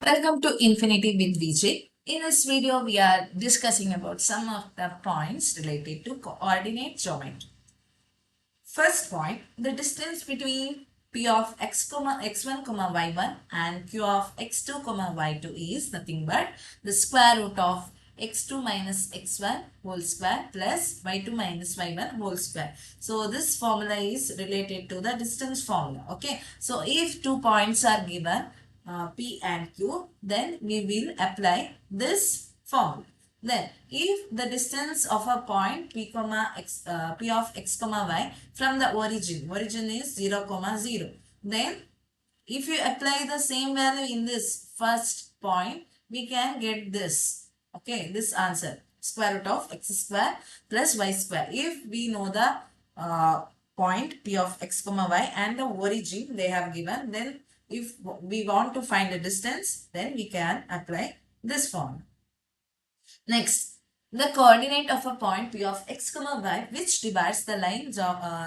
Welcome to Infinity with VJ. In this video, we are discussing about some of the points related to coordinate geometry. First point, the distance between P of x comma x1 comma y1 and Q of x2 comma y2 is nothing but the square root of x2 minus x1 whole square plus y2 minus y1 whole square. So this formula is related to the distance formula. Okay. So if two points are given P and Q, then we will apply this formula. Then, if the distance of a point P comma x, P of x comma y from the origin is 0 comma 0, then if you apply the same value in this first point, we can get this. Okay, this answer, square root of x square plus y square. If we know the point P of x comma y and the origin they have given, then if we want to find the distance, then we can apply this formula. Next, the coordinate of a point P of x comma y which divides the line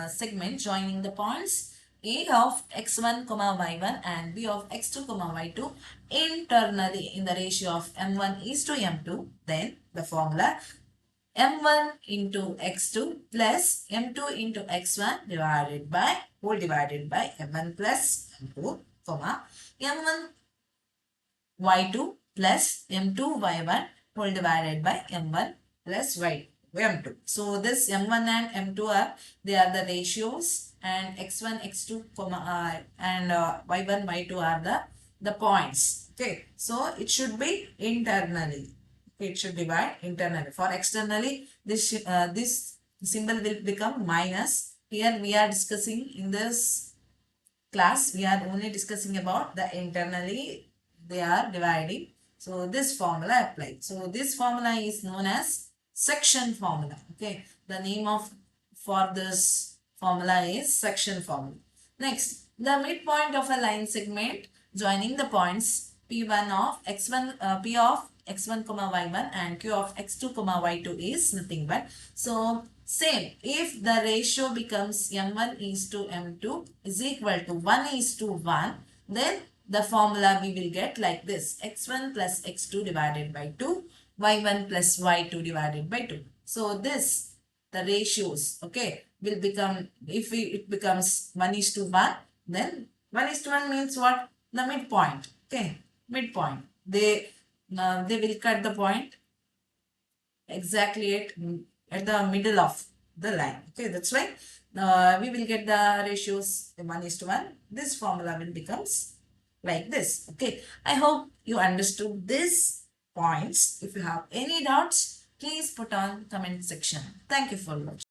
segment joining the points A of x1 comma y1 and B of x2 comma y2 internally in the ratio of m1 is to m2. Then the formula m1 into x2 plus m2 into x1 divided by m1 plus m2 comma m1 y2 plus m2 y1 whole divided by m1 plus m2. So this m1 and m2 are the ratios, and x1 x2 and y1 y2 are the points. Okay, so it should be internally. It should divide internally. For externally, this symbol will become minus. Here we are discussing in this class, we are only discussing about the internally they are dividing. So this formula applied. So this formula is known as section formula. Okay, the name of for this formula is section formula. Next, the midpoint of a line segment joining the points P1 of x1 P of x1 comma y1 and Q of x2 comma y2 is nothing but, so same, if the ratio becomes m1 is to m2 is equal to 1 is to 1, then the formula we will get like this: x1 plus x2 divided by 2, y1 plus y2 divided by 2. So this, the ratios, okay, will become, if it becomes 1 is to 1, then 1 is to 1 means what? The midpoint. Okay, midpoint. They will cut the point exactly at the middle of the line. Okay, that's why we will get the ratios 1 is to 1. This formula will becomes like this. Okay, I hope you understood these points. If you have any doubts, please put on comment section. Thank you for watching.